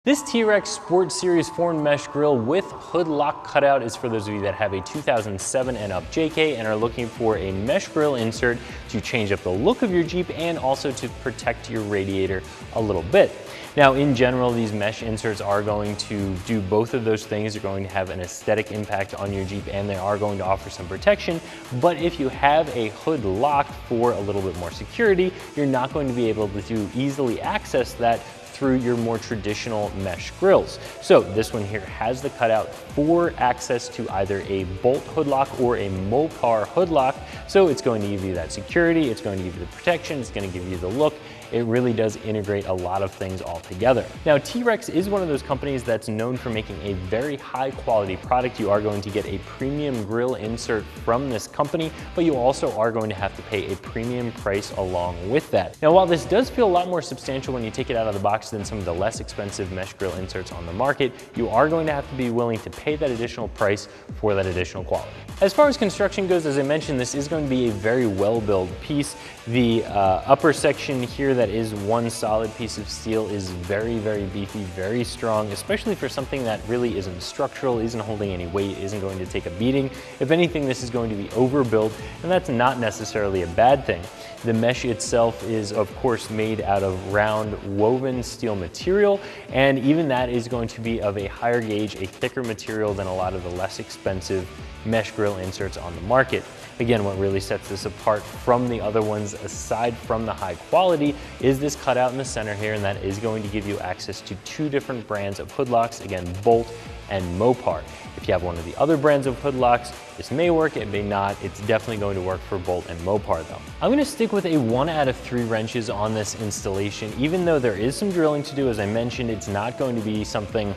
This T-Rex Sport Series Foreign Mesh Grill with hood lock cutout is for those of you that have a 2007 and up JK and are looking for a mesh grill insert to change up the look of your Jeep and also to protect your radiator a little bit. Now, in general, these mesh inserts are going to do both of those things. They're going to have an aesthetic impact on your Jeep and they are going to offer some protection. But if you have a hood lock for a little bit more security, you're not going to be able to easily access that through your more traditional mesh grills. So this one here has the cutout for access to either a bolt hood lock or a Mopar hood lock. So it's going to give you that security, it's going to give you the protection, it's going to give you the look. It really does integrate a lot of things all together. Now, T-Rex is one of those companies that's known for making a very high quality product. You are going to get a premium grill insert from this company, but you also are going to have to pay a premium price along with that. Now, while this does feel a lot more substantial when you take it out of the box than some of the less expensive mesh grill inserts on the market, you are going to have to be willing to pay that additional price for that additional quality. As far as construction goes, as I mentioned, this is going to be a very well-built piece. The upper section here that is one solid piece of steel is very, very beefy, very strong, especially for something that really isn't structural, isn't holding any weight, isn't going to take a beating. If anything, this is going to be overbuilt, and that's not necessarily a bad thing. The mesh itself is, of course, made out of round woven steel material, and even that is going to be of a higher gauge, a thicker material than a lot of the less expensive mesh grill inserts on the market. Again, what really sets this apart from the other ones, aside from the high quality, is this cutout in the center here, and that is going to give you access to two different brands of hood locks, again, Bolt and Mopar. If you have one of the other brands of hood locks, this may work, it may not. It's definitely going to work for Bolt and Mopar though. I'm gonna stick with a 1 out of 3 wrenches on this installation. Even though there is some drilling to do, as I mentioned, it's not going to be something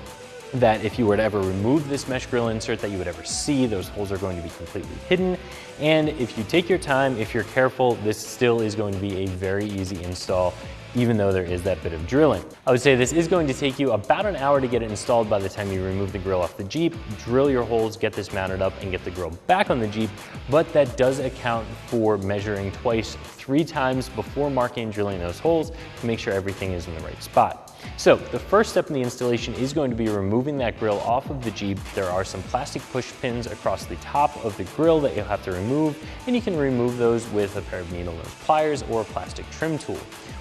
that if you were to ever remove this mesh grill insert that you would ever see. Those holes are going to be completely hidden. And if you take your time, if you're careful, this still is going to be a very easy install, even though there is that bit of drilling. I would say this is going to take you about an hour to get it installed by the time you remove the grill off the Jeep, drill your holes, get this mounted up, and get the grill back on the Jeep, but that does account for measuring twice, 3 times before marking and drilling those holes to make sure everything is in the right spot. So the first step in the installation is going to be removing that grill off of the Jeep. There are some plastic push pins across the top of the grill that you'll have to remove, and you can remove those with a pair of needle nose pliers or a plastic trim tool.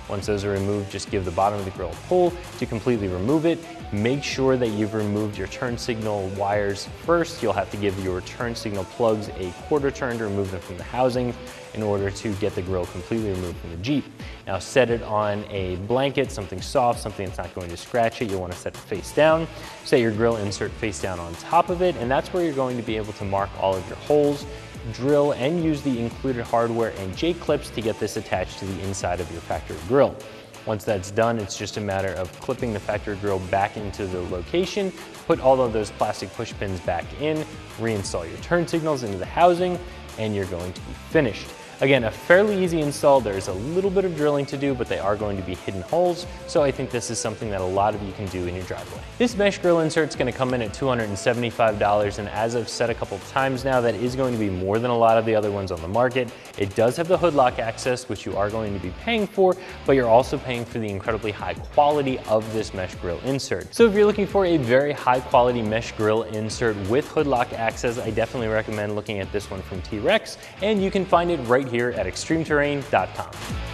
Once those are removed, just give the bottom of the grill a pull to completely remove it. Make sure that you've removed your turn signal wires first. You'll have to give your turn signal plugs a quarter turn to remove them from the housing in order to get the grill completely removed from the Jeep. Now set it on a blanket, something soft, something that's not going to scratch it. You'll want to set it face down. Set your grill insert face down on top of it, and that's where you're going to be able to mark all of your holes, drill, and use the included hardware and J-clips to get this attached to the inside of your factory grill. Once that's done, it's just a matter of clipping the factory grill back into the location, put all of those plastic push pins back in, reinstall your turn signals into the housing, and you're going to be finished. Again, a fairly easy install. There's a little bit of drilling to do, but they are going to be hidden holes, so I think this is something that a lot of you can do in your driveway. This mesh grill insert is going to come in at $275, and as I've said a couple times now, that is going to be more than a lot of the other ones on the market. It does have the hood lock access, which you are going to be paying for, but you're also paying for the incredibly high quality of this mesh grill insert. So if you're looking for a very high quality mesh grill insert with hood lock access, I definitely recommend looking at this one from T-Rex, and you can find it right here at ExtremeTerrain.com.